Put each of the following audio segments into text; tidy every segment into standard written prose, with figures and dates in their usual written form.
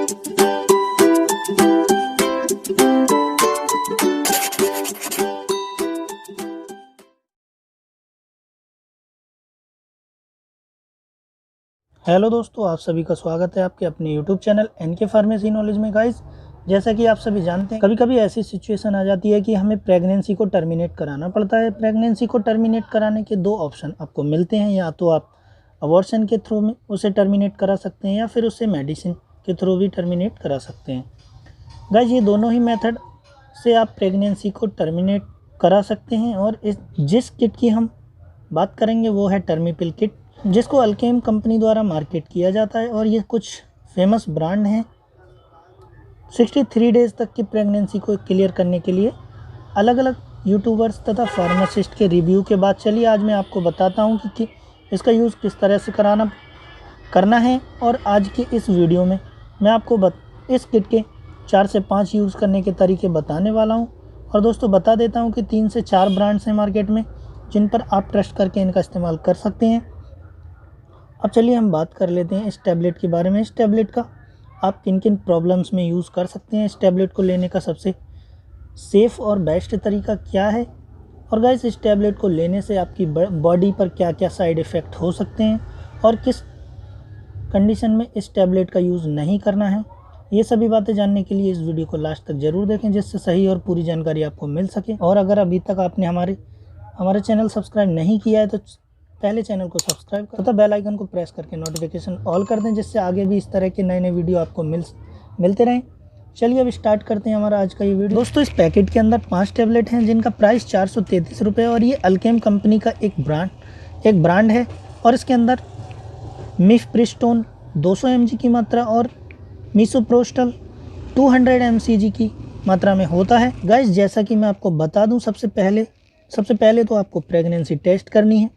Hello दोस्तों, आप सभी का स्वागत है आपके अपने YouTube channel NK pharmacy knowledge में। गाइस, जैसा कि आप सभी जानते हैं, कभी कभी ऐसी सिचुएशन आ जाती है कि हमें प्रेगनेंसी को टर्मिनेट कराना पड़ता है। प्रेगनेंसी को टर्मिनेट कराने के दो ऑप्शन आपको मिलते हैं, या तो आप अबॉर्शन के थ्रू में उसे टर्मिनेट करा सकते हैं या फिर उसे मेडिसिन के थ्रू भी टर्मिनेट करा सकते हैं। गाइस, ये दोनों ही मेथड से आप प्रेगनेंसी को टर्मिनेट करा सकते हैं। और जिस किट की हम बात करेंगे वो है टर्मीपिल किट, जिसको अल्केम कंपनी द्वारा मार्केट किया जाता है। और ये कुछ फेमस ब्रांड हैं। 63 डेज़ तक की प्रेगनेंसी को क्लियर करने के लिए अलग अलग यूट्यूबर्स तथा फार्मासिस्ट के रिव्यू के बाद चलिए आज मैं आपको बताता हूं कि इसका यूज़ किस तरह से करना है। और आज के इस वीडियो में मैं आपको इस किट के 4 से 5 यूज़ करने के तरीके बताने वाला हूं। और दोस्तों, बता देता हूं कि 3 से 4 ब्रांड्स हैं मार्केट में जिन पर आप ट्रस्ट करके इनका इस्तेमाल कर सकते हैं। अब चलिए हम बात कर लेते हैं इस टैबलेट के बारे में। इस टैबलेट का आप किन किन प्रॉब्लम्स में यूज़ कर सकते हैं, इस टैबलेट को लेने का सबसे सेफ़ और बेस्ट तरीका क्या है, और गाइस इस टैबलेट को लेने से आपकी बॉडी पर क्या क्या साइड इफ़ेक्ट हो सकते हैं और किस कंडीशन में इस टैबलेट का यूज़ नहीं करना है। ये सभी बातें जानने के लिए इस वीडियो को लास्ट तक ज़रूर देखें, जिससे सही और पूरी जानकारी आपको मिल सके। और अगर अभी तक आपने हमारे चैनल सब्सक्राइब नहीं किया है तो पहले चैनल को सब्सक्राइब कर तथा बेल आइकन को प्रेस करके नोटिफिकेशन ऑल कर दें, जिससे आगे भी इस तरह के नए नए वीडियो आपको मिलते रहें। चलिए अब स्टार्ट करते हैं हमारा आज का ये वीडियो। दोस्तों, इस पैकेट के अंदर 5 टैबलेट हैं जिनका प्राइस 433 रुपये। और ये अल्केम कंपनी का एक ब्रांड है। और इसके अंदर मिफप्रिस्टोन 200 mg की मात्रा और मिसोप्रोस्टल 200 mcg की मात्रा में होता है। गाइस, जैसा कि मैं आपको बता दूं, सबसे पहले तो आपको प्रेगनेंसी टेस्ट करनी है।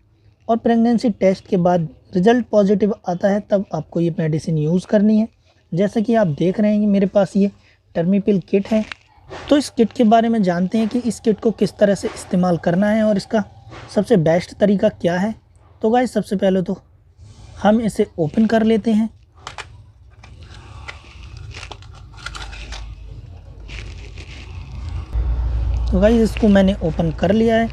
और प्रेगनेंसी टेस्ट के बाद रिज़ल्ट पॉजिटिव आता है तब आपको ये मेडिसिन यूज़ करनी है। जैसा कि आप देख रहे हैं कि मेरे पास ये टर्मीपिल किट है। तो इस किट के बारे में जानते हैं कि इस किट को किस तरह से इस्तेमाल करना है और इसका सबसे बेस्ट तरीका क्या है। तो गाइस, सबसे पहले तो हम इसे ओपन कर लेते हैं। तो गाइस, इसको मैंने ओपन कर लिया है।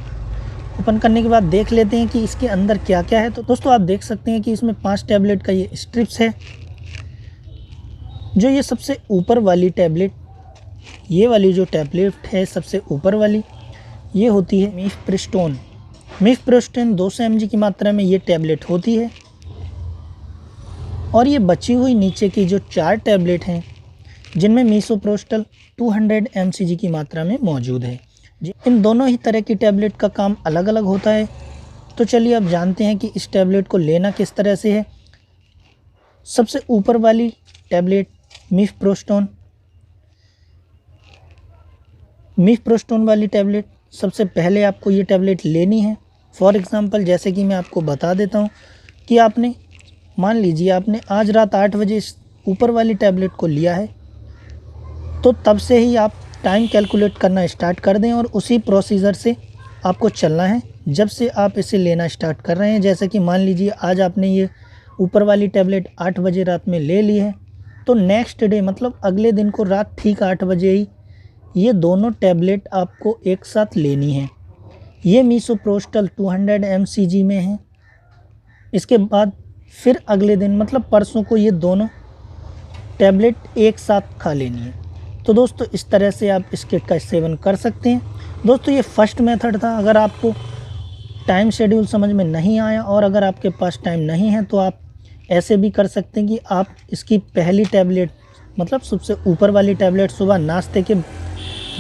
ओपन करने के बाद देख लेते हैं कि इसके अंदर क्या क्या है। तो दोस्तों, आप देख सकते हैं कि इसमें 5 टैबलेट का ये स्ट्रिप्स है। जो ये सबसे ऊपर वाली टैबलेट, ये वाली जो टैबलेट है सबसे ऊपर वाली, ये होती है मिफप्रिस्टोन 200 mg की मात्रा में ये टैबलेट होती है। और ये बची हुई नीचे की जो 4 टैबलेट हैं जिनमें मिसोप्रोस्टल 200 mcg की मात्रा में मौजूद है। इन दोनों ही तरह की टैबलेट का काम अलग अलग होता है। तो चलिए अब जानते हैं कि इस टैबलेट को लेना किस तरह से है। सबसे ऊपर वाली टैबलेट मिफप्रोस्टोन वाली टैबलेट, सबसे पहले आपको ये टैबलेट लेनी है। फॉर एग्ज़ाम्पल, जैसे कि मैं आपको बता देता हूँ कि मान लीजिए आपने आज रात 8 बजे इस ऊपर वाली टैबलेट को लिया है, तो तब से ही आप टाइम कैलकुलेट करना स्टार्ट कर दें और उसी प्रोसीजर से आपको चलना है जब से आप इसे लेना स्टार्ट कर रहे हैं। जैसे कि मान लीजिए आज आपने ये ऊपर वाली टैबलेट 8 बजे रात में ले ली है, तो नेक्स्ट डे मतलब अगले दिन को रात ठीक 8 बजे ही ये दोनों टैबलेट आपको एक साथ लेनी है। ये मिसोप्रोस्टल 200 mcg में है। इसके बाद फिर अगले दिन मतलब परसों को ये दोनों टैबलेट एक साथ खा लेनी है। तो दोस्तों, इस तरह से आप इस किट का सेवन कर सकते हैं। दोस्तों, ये फर्स्ट मेथड था। अगर आपको टाइम शेड्यूल समझ में नहीं आया और अगर आपके पास टाइम नहीं है तो आप ऐसे भी कर सकते हैं कि आप इसकी पहली टैबलेट मतलब सबसे ऊपर वाली टैबलेट सुबह नाश्ते के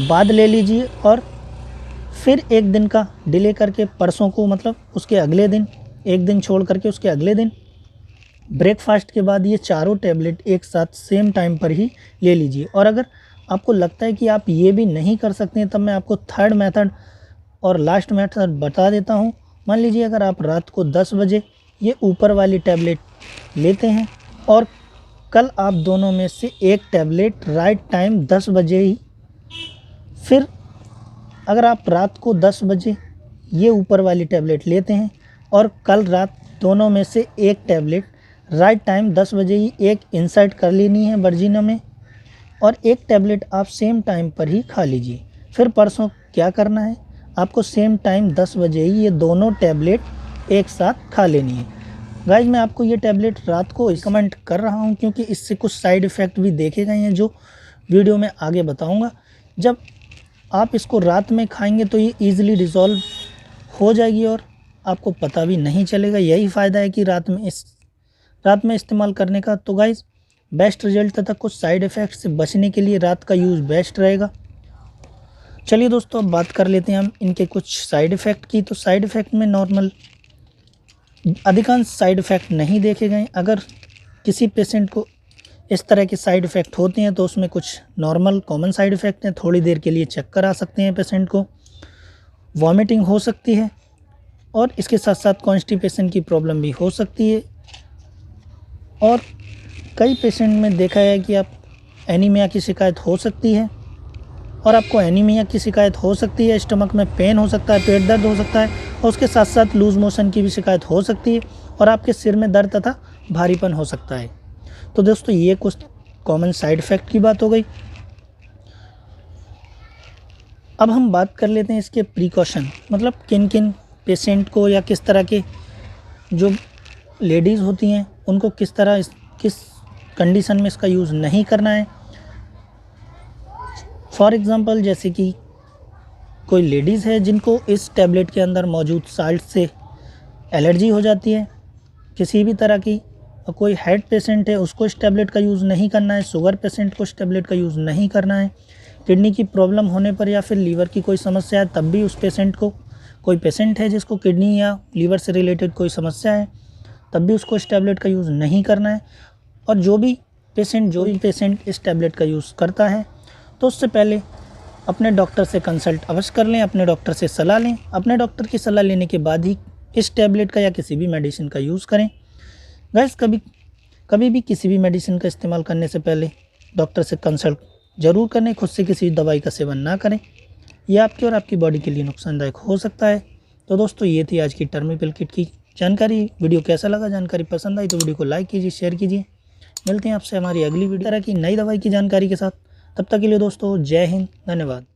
बाद ले लीजिए और फिर एक दिन का डिले करके परसों को मतलब उसके अगले दिन, एक दिन छोड़ करके उसके अगले दिन ब्रेकफास्ट के बाद ये चारों टैबलेट एक साथ सेम टाइम पर ही ले लीजिए। और अगर आपको लगता है कि आप ये भी नहीं कर सकते हैं, तब मैं आपको थर्ड मेथड और लास्ट मेथड बता देता हूँ। मान लीजिए अगर आप रात को 10 बजे ये ऊपर वाली टैबलेट लेते हैं और कल आप दोनों में से एक टैबलेट राइट टाइम 10 बजे ही, फिर अगर आप रात को 10 बजे ये ऊपर वाली टैबलेट लेते हैं और कल रात दोनों में से एक टैबलेट राइट टाइम 10 बजे ही एक इंसर्ट कर लेनी है वर्जिना में और एक टैबलेट आप सेम टाइम पर ही खा लीजिए। फिर परसों क्या करना है, आपको सेम टाइम 10 बजे ही ये दोनों टैबलेट एक साथ खा लेनी है। गाइज मैं आपको ये टैबलेट रात को रिकमेंड कर रहा हूँ क्योंकि इससे कुछ साइड इफ़ेक्ट भी देखे गए हैं जो वीडियो में आगे बताऊँगा। जब आप इसको रात में खाएंगे तो ये ईज़िली डिज़ोल्व हो जाएगी और आपको पता भी नहीं चलेगा। यही फ़ायदा है कि रात में इस्तेमाल करने का। तो गाइज बेस्ट रिजल्ट तथा कुछ साइड इफ़ेक्ट से बचने के लिए रात का यूज़ बेस्ट रहेगा। चलिए दोस्तों अब बात कर लेते हैं हम इनके कुछ साइड इफ़ेक्ट की। तो साइड इफ़ेक्ट में नॉर्मल अधिकांश साइड इफ़ेक्ट नहीं देखे गए। अगर किसी पेशेंट को इस तरह के साइड इफ़ेक्ट होते हैं तो उसमें कुछ नॉर्मल कॉमन साइड इफ़ेक्ट हैं। थोड़ी देर के लिए चक्कर आ सकते हैं पेशेंट को, वॉमिटिंग हो सकती है और इसके साथ साथ कॉन्स्टिपेशन की प्रॉब्लम भी हो सकती है। और कई पेशेंट में देखा है कि आप एनीमिया की शिकायत हो सकती है और आपको एनीमिया की शिकायत हो सकती है, स्टमक में पेन हो सकता है, पेट दर्द हो सकता है और उसके साथ साथ लूज़ मोशन की भी शिकायत हो सकती है और आपके सिर में दर्द तथा भारीपन हो सकता है। तो दोस्तों ये कुछ कॉमन साइड इफ़ेक्ट की बात हो गई। अब हम बात कर लेते हैं इसके प्रिकॉशन, मतलब किन किन पेशेंट को या किस तरह के जो लेडीज़ होती हैं उनको किस कंडीशन में इसका यूज़ नहीं करना है। फॉर एग्ज़ाम्पल जैसे कि कोई लेडीज़ है जिनको इस टैबलेट के अंदर मौजूद साल्ट से एलर्जी हो जाती है किसी भी तरह की, और कोई हार्ट पेशेंट है उसको इस टैबलेट का यूज़ नहीं करना है, शुगर पेशेंट को इस टैबलेट का यूज़ नहीं करना है, किडनी की प्रॉब्लम होने पर या फिर लीवर की कोई समस्या है तब भी उस पेशेंट को, कोई पेशेंट है जिसको किडनी या लीवर से रिलेटेड कोई समस्या है तब भी उसको इस टैबलेट का यूज़ नहीं करना है। और जो भी पेशेंट इस टैबलेट का यूज़ करता है तो उससे पहले अपने डॉक्टर से कंसल्ट अवश्य कर लें, अपने डॉक्टर से सलाह लें। अपने डॉक्टर की सलाह लेने के बाद ही इस टैबलेट का या किसी भी मेडिसिन का यूज़ करें। गाइस कभी भी किसी भी मेडिसिन का इस्तेमाल करने से पहले डॉक्टर से कंसल्ट ज़रूर करें। खुद से किसी दवाई का सेवन ना करें, यह आपकी और आपकी बॉडी के लिए नुकसानदायक हो सकता है। तो दोस्तों ये थी आज की टर्मीपिल किट की जानकारी। वीडियो कैसा लगा, जानकारी पसंद आई तो वीडियो को लाइक कीजिए, शेयर कीजिए। मिलते हैं आपसे हमारी अगली वीडियो तरह की नई दवाई की जानकारी के साथ। तब तक के लिए दोस्तों जय हिंद, धन्यवाद।